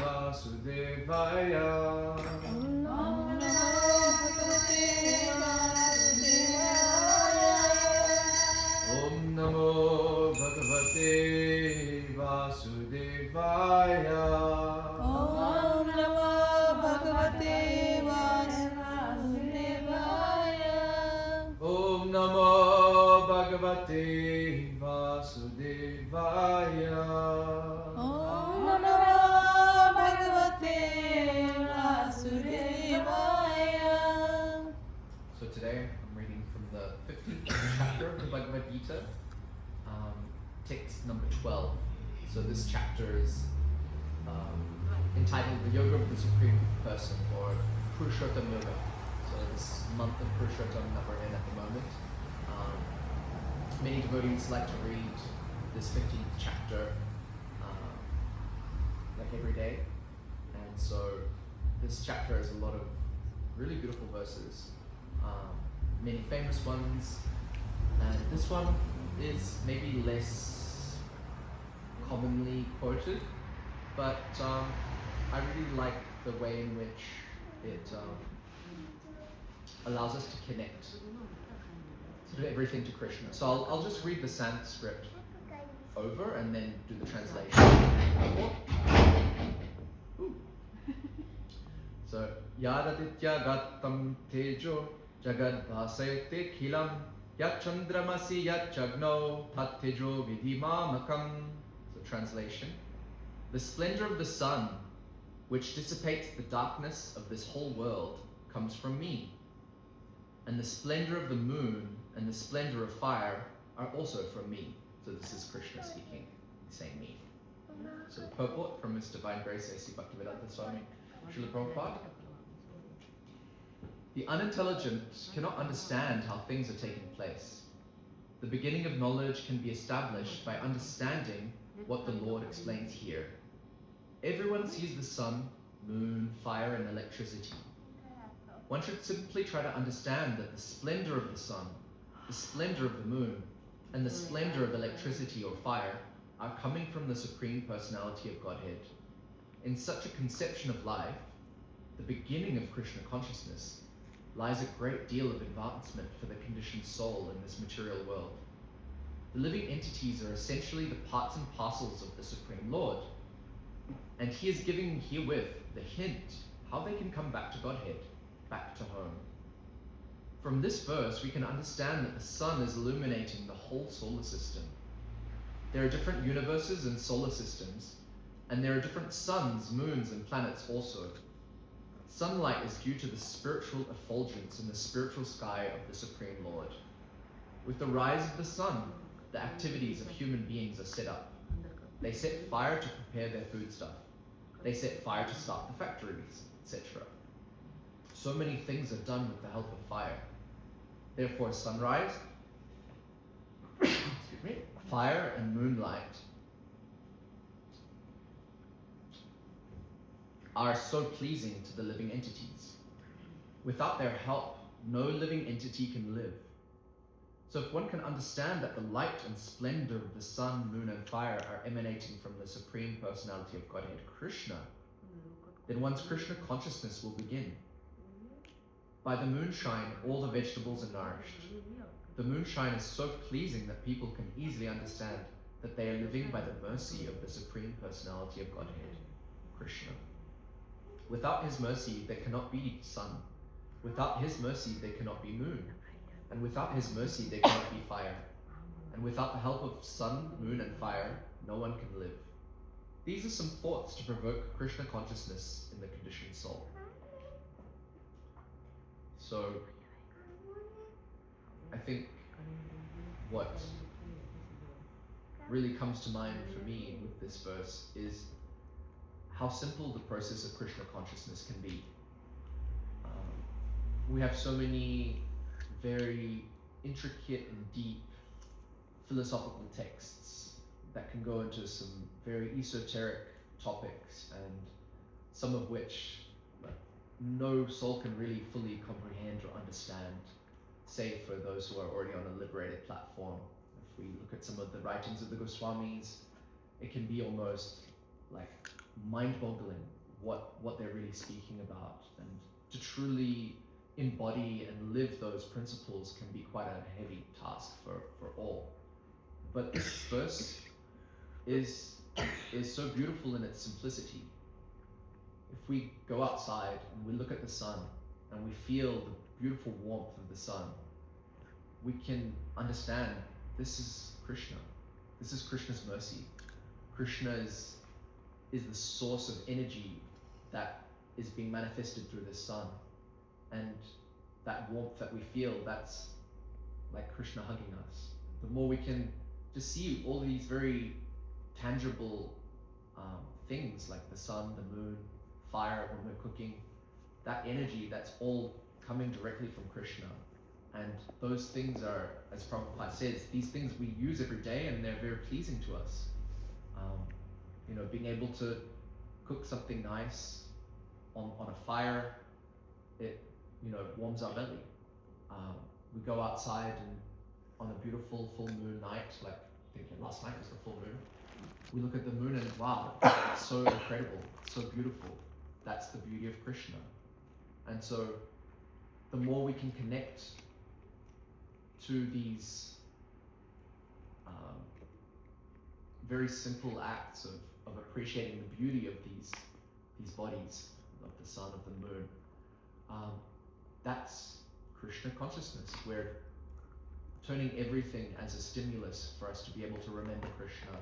Vasudevaya. Om Namo Bhagavate Vasudevaya. Om Namo Bhagavate Vasudevaya. Om Namo Bhagavate Vasudevaya. Om Namo Bhagavate Vasudevaya. So today I'm reading from the 15th chapter of the Bhagavad Gita, text number 12. So this chapter is entitled The Yoga of the Supreme Person, or Purushottam Yoga. So this month of Purushottam that we're in at the moment. Many devotees like to read this 15th chapter like every day. And so this chapter has a lot of really beautiful verses, many famous ones, and this one is maybe less commonly quoted, but I really like the way in which it allows us to connect sort of everything to Krishna. So I'll just read the Sanskrit over and then do the translation. So, Yadaditya Gattam Tejo Jagad Bhasayate Khilam Yat Chandramasi Yat Jagno Tat Tejo Vidhimamakam. So, translation: the splendor of the sun, which dissipates the darkness of this whole world, comes from me. And the splendor of the moon and the splendor of fire are also from me. So this is Krishna speaking, saying me. So the purport from His Divine Grace A.C. Bhaktivedanta Swami Srila Prabhupada. The unintelligent cannot understand how things are taking place. The beginning of knowledge can be established by understanding what the Lord explains here. Everyone sees the sun, moon, fire, and electricity. One should simply try to understand that the splendor of the sun, the splendor of the moon, and the splendor of electricity or fire are coming from the Supreme Personality of Godhead. In such a conception of life, the beginning of Krishna consciousness, lies a great deal of advancement for the conditioned soul in this material world. The living entities are essentially the parts and parcels of the Supreme Lord, and He is giving herewith the hint how they can come back to Godhead, back to home. From this verse, we can understand that the sun is illuminating the whole solar system. There are different universes and solar systems, and there are different suns, moons, and planets also. Sunlight is due to the spiritual effulgence in the spiritual sky of the Supreme Lord. With the rise of the sun, the activities of human beings are set up. They set fire to prepare their foodstuff. They set fire to start the factories, etc. So many things are done with the help of fire. Therefore, sunrise, fire and moonlight are so pleasing to the living entities. Without their help, no living entity can live. So if one can understand that the light and splendor of the sun, moon, and fire are emanating from the Supreme Personality of Godhead, Krishna, then one's Krishna consciousness will begin. By the moonshine, all the vegetables are nourished. The moonshine is so pleasing that people can easily understand that they are living by the mercy of the Supreme Personality of Godhead, Krishna. Without His mercy, there cannot be sun. Without His mercy, there cannot be moon. And without His mercy, there cannot be fire. And without the help of sun, moon, and fire, no one can live. These are some thoughts to provoke Krishna consciousness in the conditioned soul. So, I think what really comes to mind for me with this verse is how simple the process of Krishna consciousness can be. We have so many very intricate and deep philosophical texts that can go into some very esoteric topics, and some of which no soul can really fully comprehend or understand, save for those who are already on a liberated platform. If we look at some of the writings of the Goswamis, it can be almost like mind-boggling what they're really speaking about, and to truly embody and live those principles can be quite a heavy task for all. But this verse is so beautiful in its simplicity. If we go outside and we look at the sun and we feel the beautiful warmth of the sun, we can understand this is Krishna. This is Krishna's mercy. Krishna is the source of energy that is being manifested through the sun. And that warmth that we feel, that's like Krishna hugging us. The more we can just see all these very tangible things like the sun, the moon, fire when we're cooking, that energy, that's all coming directly from Krishna. And those things are, as Prabhupada says, these things we use every day and they're very pleasing to us. Being able to cook something nice on a fire, it warms our belly. We go outside and on a beautiful full moon night, like I think last night was the full moon, we look at the moon and wow, it's so incredible, so beautiful. That's the beauty of Krishna. And so the more we can connect to these very simple acts of appreciating the beauty of these bodies, of the sun, of the moon, that's Krishna consciousness. We're turning everything as a stimulus for us to be able to remember Krishna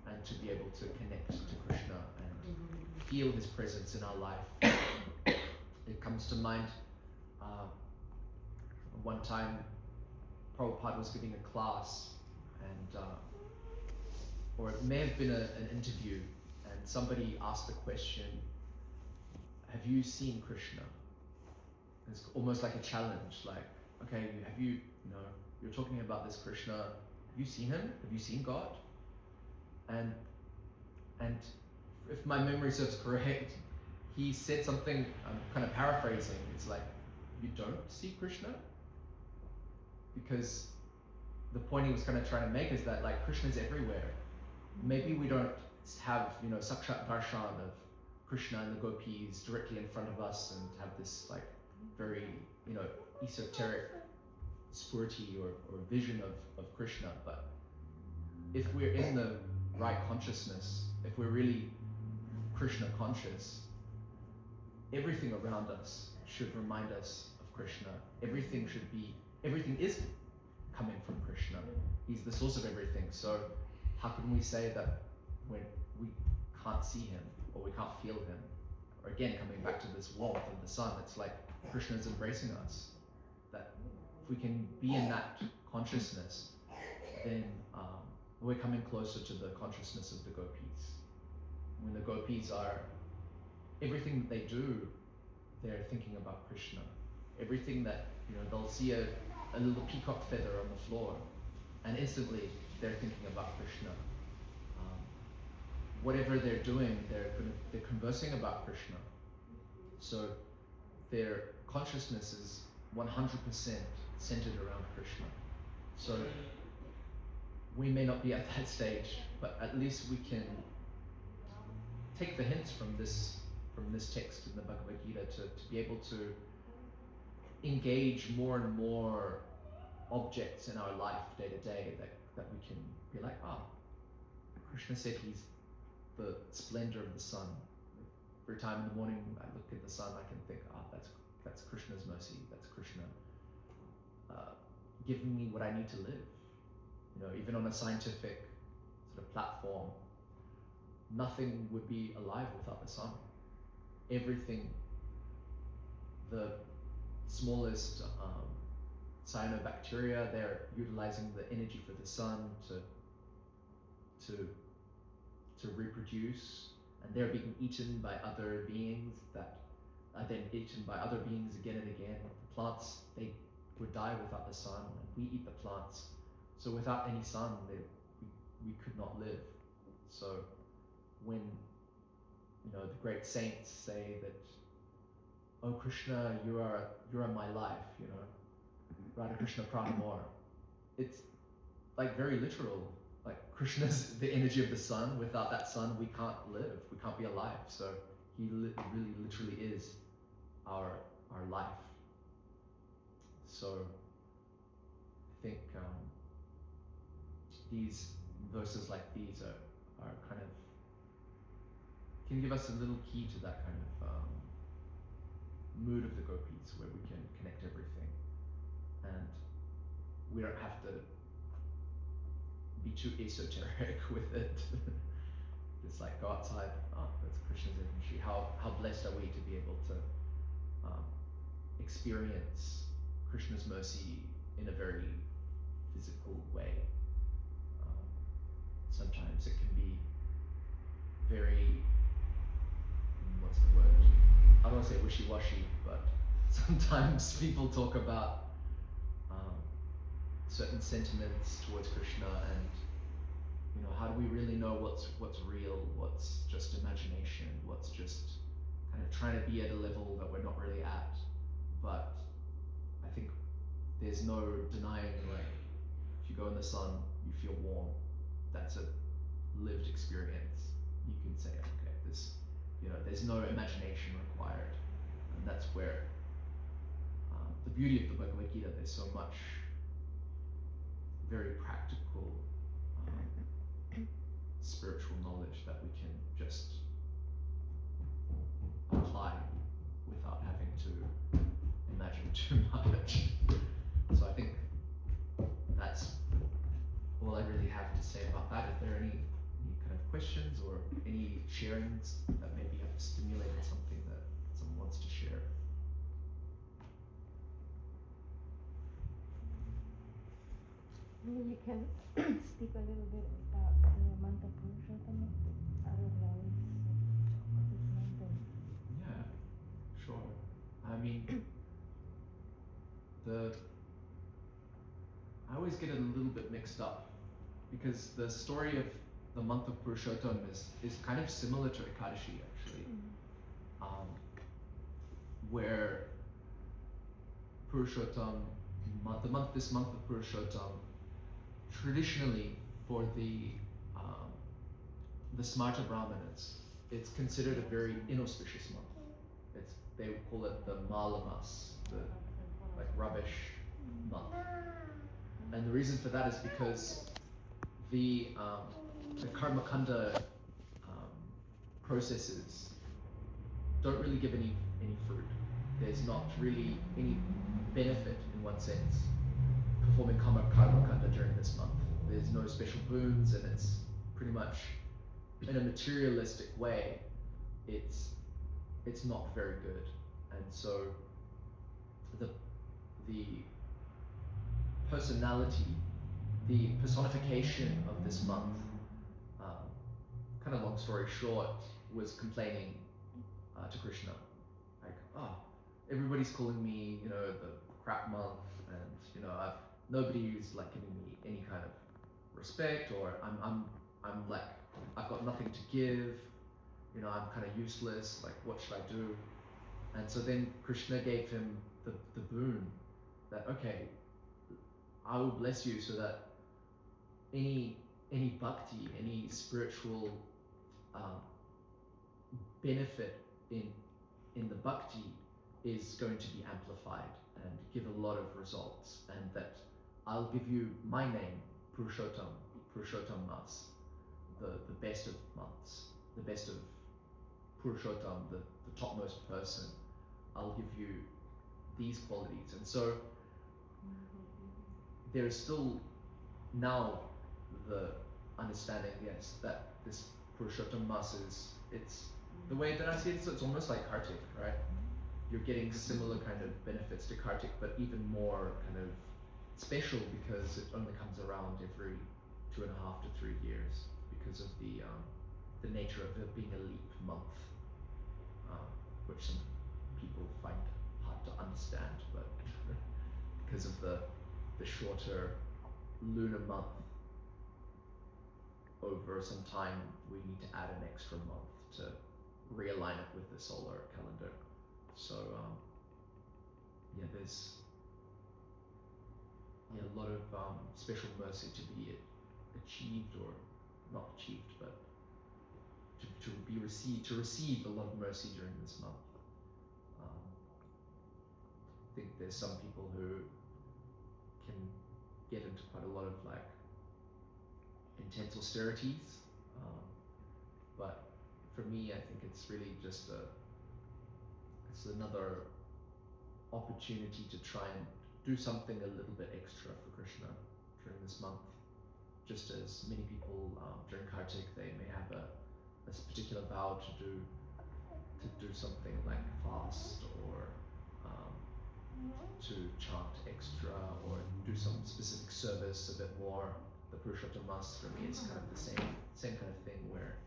and to be able to connect to Krishna and feel his presence in our life. It comes to mind one time Prabhupada was giving a class, and or it may have been an interview, and somebody asked the question, have you seen Krishna? It's almost like a challenge, like, okay, you're talking about this Krishna, have you seen him? Have you seen God? And if my memory serves correct, he said something, I'm kind of paraphrasing, it's like, you don't see Krishna? Because the point he was kind of trying to make is that like Krishna's everywhere. Maybe we don't have, Sakshat Darshan of Krishna and the gopis directly in front of us and have this like very, esoteric spurity or vision of Krishna. But if we're in the right consciousness, if we're really Krishna conscious, everything around us should remind us of Krishna. Everything is coming from Krishna. He's the source of everything. So how can we say that when we can't see him or we can't feel him? Or again, coming back to this warmth of the sun, it's like Krishna is embracing us. That if we can be in that consciousness, then we're coming closer to the consciousness of the gopis. When the gopis are, everything that they do, they're thinking about Krishna. Everything that, they'll see a little peacock feather on the floor, and instantly they're thinking about Krishna. Whatever they're doing, they're conversing about Krishna. So their consciousness is 100% centered around Krishna. So we may not be at that stage, but at least we can take the hints from this text in the Bhagavad Gita to be able to engage more and more objects in our life day to day that we can be like, Krishna said he's the splendor of the sun. Every time in the morning I look at the sun, I can think, that's Krishna's mercy, that's Krishna giving me what I need to live. Even on a scientific sort of platform, nothing would be alive without the sun. Everything, the smallest cyanobacteria, they're utilizing the energy for the sun to reproduce, and they're being eaten by other beings that are then eaten by other beings again and again. The plants, they would die without the sun, and we eat the plants. So without any sun, we could not live. So when the great saints say that, oh Krishna, you are my life, Radha Krishna Pranamor, it's like very literal. like Krishna is the energy of the sun. Without that sun, we can't live. We can't be alive. So he really, literally is our life. So I think these verses like these are kind of can give us a little key to that kind of mood of the gopis, where we can connect everything, and we don't have to be too esoteric with it. Just like go outside, oh, that's Krishna's energy. How blessed are we to be able to experience Krishna's mercy in a very physical way. Sometimes it can be very, what's the word? I don't want to say wishy-washy, but sometimes people talk about certain sentiments towards Krishna, and how do we really know what's real, what's just imagination, what's just kind of trying to be at a level that we're not really at. But I think there's no denying, like, if you go in the sun, you feel warm. That's a lived experience. You can say, okay, there's no imagination required, and that's where the beauty of the Bhagavad Gita. There's so much very practical spiritual knowledge that we can just apply without having to imagine too much. So I think that's all I really have to say about that. Is there any kind of questions or any sharings that maybe have stimulated something that someone wants to share? Maybe you can speak a little bit about the month of Purushottama, other values of this month. Yeah, sure. I mean, I always get it a little bit mixed up, because the story of the month of Purushottam is kind of similar to Ekadashi, actually, where Purushottam, this month of Purushottam, traditionally for the Smarta Brahmanas, it's considered a very inauspicious month. They would call it the Malamas, the like rubbish month. And the reason for that is because the karma kanda processes don't really give any fruit. There's not really any benefit in one sense performing karma kanda during this month. There's no special boons, and it's pretty much in a materialistic way, it's not very good. And so the personality, the personification of this month, kind of long story short, was complaining to Krishna, like, oh, everybody's calling me, the crap month, and nobody's like giving me any kind of respect, or I'm like, I've got nothing to give, I'm kind of useless, like what should I do? And so then Krishna gave him the boon that, okay, I will bless you so that any bhakti, any spiritual benefit in the bhakti is going to be amplified and give a lot of results, and that I'll give you my name, Purushottam Mas, the best of months, the best of Purushottam, the topmost person. I'll give you these qualities. And so there is still now the understanding, yes, that this Purushottam Mas it's the way that I see it, it's almost like Kartik, right? You're getting similar kind of benefits to Kartik, but even more kind of special because it only comes around every 2.5 to 3 years because of the nature of it being a leap month, which some people find hard to understand, but because of the shorter lunar month, over some time we need to add an extra month to realign it with the solar calendar. So there's a lot of special mercy to be achieved, or not achieved, but to receive a lot of mercy during this month. I think there's some people who can get into quite a lot of like intense austerities, but for me, I think it's really just it's another opportunity to try and do something a little bit extra for Krishna during this month. Just as many people during Kartik, they may have a particular vow to do something like fast, or to chant extra, or do some specific service a bit more. The Purushottam Mass for me is kind of the same kind of thing, where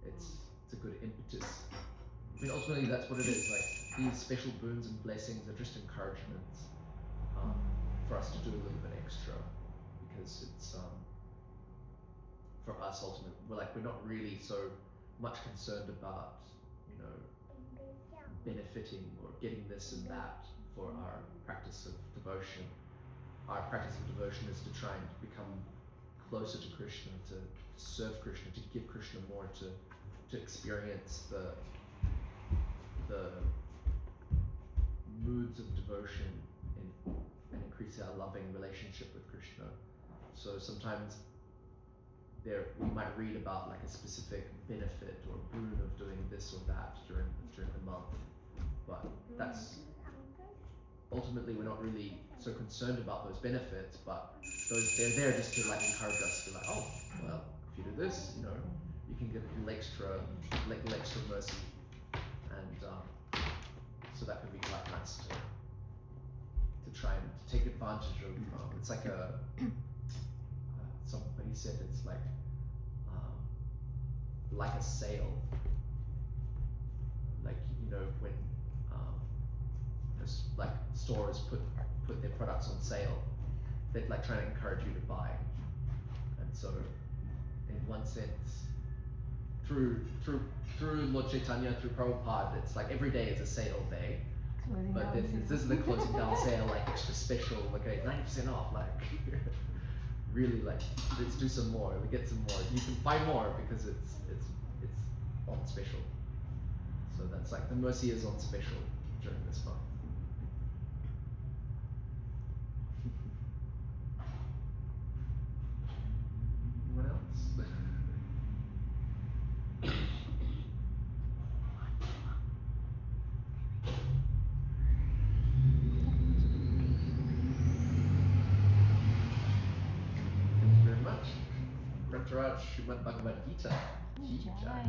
it's a good impetus. I mean, ultimately that's what it is. Like, these special boons and blessings are just encouragements for us to do a little bit extra, because it's for us ultimately we're not really so much concerned about, you know, benefiting or getting this and that for our practice of devotion. Our practice of devotion is to try and become closer to Krishna, to serve Krishna, to give Krishna more, to experience the moods of devotion and increase our loving relationship with Krishna. So sometimes we might read about like a specific benefit or boon of doing this or that during the month, but that's ultimately, we're not really so concerned about those benefits, but they're there just to like encourage us to be like, oh, well, if you do this, you know, you can get a little extra mercy, and so that can be quite nice to try and take advantage of. It's like somebody said it's like a sale. Like, you know, when like stores put their products on sale, they're like trying to encourage you to buy. And so, in one sense, through Lord Chaitanya, through Prabhupada, it's like every day is a sale day. But this is the closing down sale, like extra special, like 90% off, like really, like, let's do some more, we get some more. You can buy more because it's on special. So that's like the mercy is on special during this month. Anyone else? Thank you very much. Prantaraj Srimad Bhagavad Gita. Ki Jai.